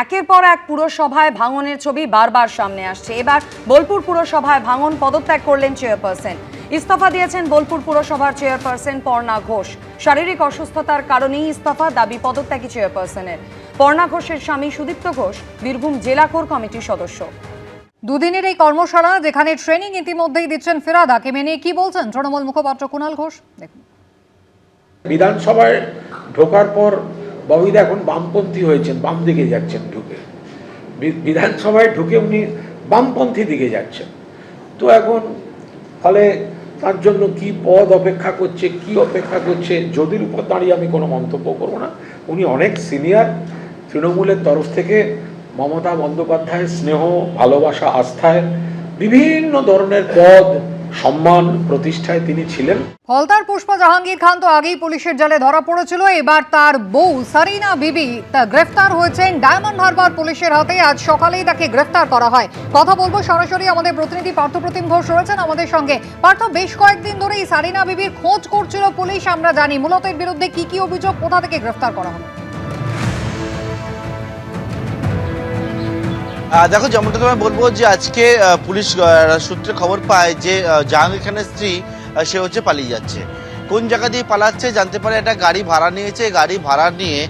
একের পর এক পুরসভায় ভাঙনের ছবি বারবার সামনে আসছে। এবার বোলপুর পুরসভায় ভাঙন, পদত্যাগ করলেন চেয়ারপারসন। ইস্তফা দিয়েছেন বোলপুর পুরসভার চেয়ারপারসন পর্ণা ঘোষ। শারীরিক অসুস্থতার কারণেই ইস্তফা, দাবি পদত্যাগী চেয়ারপারসনের। পর্ণা ঘোষের স্বামী সুদীপ্ত ঘোষ বীরভূম জেলা কোর কমিটির সদস্য। দুদিনের এই কর্মশালা, যেখানে ট্রেনিং ইতিমধ্যেই দিচ্ছেন ফিরাদাকে, মেনে কি বলছেন তৃণমূল মুখপাত্র কুণাল ঘোষ, দেখুন। বিধানসভায় ঢোকার পর ববিদা এখন বামপন্থী হয়েছেন, বাম দিকে যাচ্ছেন। ঢুকে বিধানসভায় ঢুকে উনি বামপন্থী দিকে যাচ্ছেন। তো এখন ফলে তার জন্য কি পদ অপেক্ষা করছে, কি অপেক্ষা করছে, যদির উপর দাঁড়িয়ে আমি কোনো মন্তব্য করব না। উনি অনেক সিনিয়র। তৃণমূলের তরফ থেকে মমতা বন্দ্যোপাধ্যায়ের স্নেহ, ভালোবাসা, আস্থায় বিভিন্ন ধরনের পদ, সম্মান, প্রতিষ্ঠায় তিনি ছিলেন। ফলতার পুষ্পা জাহাঙ্গীর খান তো আগেই পুলিশের জালে ধরা পড়েছিল। এবার তার বউ সারিনা বিবি গ্রেফতার হয়েছেন ডায়মন্ড হারবার পুলিশের হাতে। আজ সকালেই তাকে গ্রেফতার করা হয়। কথা বলবো সরাসরি, আমাদের প্রতিনিধি পার্থপ্রতিম ঘোষ রয়েছেন আমাদের সঙ্গে। পার্থ, বেশ কয়েকদিন ধরে এই সারিনা বিবির খোঁজ করছিল পুলিশ, আমরা জানি। মূলত এর বিরুদ্ধে কি কি অভিযোগ, কোথা থেকে গ্রেফতার করা হলো? দেখো, যেমনটা তোমায় বলবো যে আজকে পুলিশ সূত্রে খবর পায় যে জাহাঙ্গীর খানের স্ত্রী সে হচ্ছে পালিয়ে যাচ্ছে। কোন জায়গা দিয়ে পালাচ্ছে জানতে পারে, একটা গাড়ি ভাড়া নিয়েছে। গাড়ি ভাড়া নিয়ে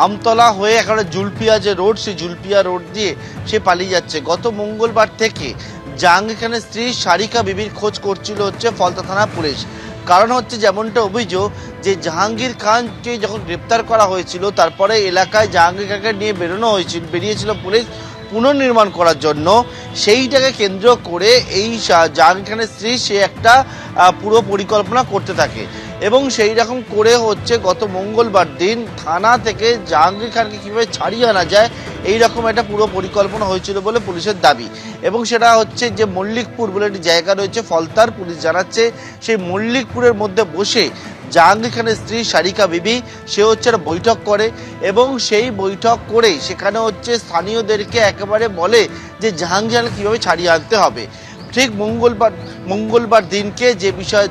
আমতলা হয়ে একেবারে জুলপিয়া যে রোড, সেই জুলপিয়া রোড দিয়ে সে পালিয়ে যাচ্ছে। গত মঙ্গলবার থেকে জাহাঙ্গীর খানের স্ত্রী সারিকা বিবির খোঁজ করছিল হচ্ছে ফলতা থানা পুলিশ। কারণ হচ্ছে, যেমনটা অভিযোগ, যে জাহাঙ্গীর খানকে যখন গ্রেপ্তার করা হয়েছিল, তারপরে এলাকায় জাহাঙ্গীর খানকে নিয়ে বেরিয়েছিল পুলিশ পুনর্নির্মাণ করার জন্য। সেইটাকে কেন্দ্র করে এই জাহাঙ্গীর খানের স্ত্রী সে একটা পুরো পরিকল্পনা করতে থাকে এবং সেই রকম করে হচ্ছে গত মঙ্গলবার দিন থানা থেকে জাহাঙ্গীর খানকে কীভাবে ছাড়িয়ে আনা যায় এই রকম একটা পুরো পরিকল্পনা হয়েছিল বলে পুলিশের দাবি। এবং সেটা হচ্ছে যে মল্লিকপুর বলে একটি জায়গা রয়েছে ফলতার, পুলিশ জানাচ্ছে সেই মল্লিকপুরের মধ্যে বসে জাহাঙ্গীর খানের স্ত্রী সারিকা বিবি সে হচ্ছে একটা বৈঠক করে এবং সেই বৈঠক করে সেখানে হচ্ছে স্থানীয়দেরকে একেবারে বলে যে জাহাঙ্গীর খানকে কীভাবে ছাড়িয়ে আনতে হবে। ঠিক মঙ্গলবার দিনকে যে বিষয়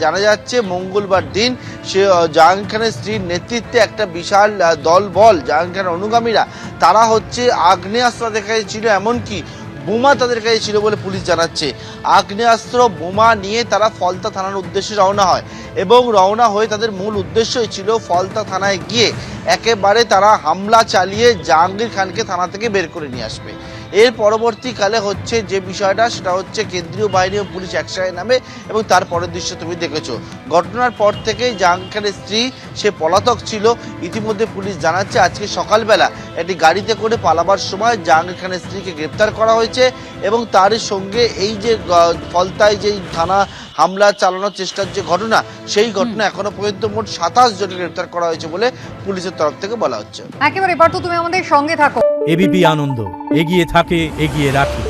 জানা যাচ্ছে, মঙ্গলবার দিন সে জাহাঙ্গীর খানের স্ত্রীর নেতৃত্বে একটা বিশাল দলবল জাহাঙ্গীর খানের অনুগামীরা তারা হচ্ছে আগ্নেয়াস্ত্র দেখা ছিল, এমনকি বোমা তাদের কাছে ছিল বলে পুলিশ জানাচ্ছে। আগ্নেয়াস্ত্র, বোমা নিয়ে তারা ফলতা থানার উদ্দেশ্যে রওনা হয় এবং রওনা হয়ে তাদের মূল উদ্দেশ্যই ছিল ফলতা থানায় গিয়ে একেবারে তারা হামলা চালিয়ে জাহাঙ্গীর খানকে থানা থেকে বের করে নিয়ে আসবে। এর পরবর্তীকালে হচ্ছে যে বিষয়টা, সেটা হচ্ছে কেন্দ্রীয় বাহিনী ও পুলিশ একসাথে নামে এবং তার পরের দৃশ্য তুমি দেখেছো। ঘটনার পর থেকেই জাহাঙ্গীর খানের স্ত্রী সে পলাতক ছিল। ইতিমধ্যে পুলিশ জানাচ্ছে আজকে সকালবেলা একটি গাড়িতে করে পালাবার সময় জাহাঙ্গীর খানের স্ত্রীকে গ্রেপ্তার করা হয়েছে এবং তারই সঙ্গে এই যে ফলতায় যেই থানা হামলা চালানোর চেষ্টার যে ঘটনা, সেই ঘটনা এখনো পর্যন্ত মোট 27 জনকে গ্রেপ্তার করা হয়েছে বলে পুলিশের তরফ থেকে বলা হচ্ছে। একেবারে পার্থ, তুমি আমাদের সঙ্গে থাকো। এবিপি আনন্দ, এগিয়ে থাকে, এগিয়ে রাখে।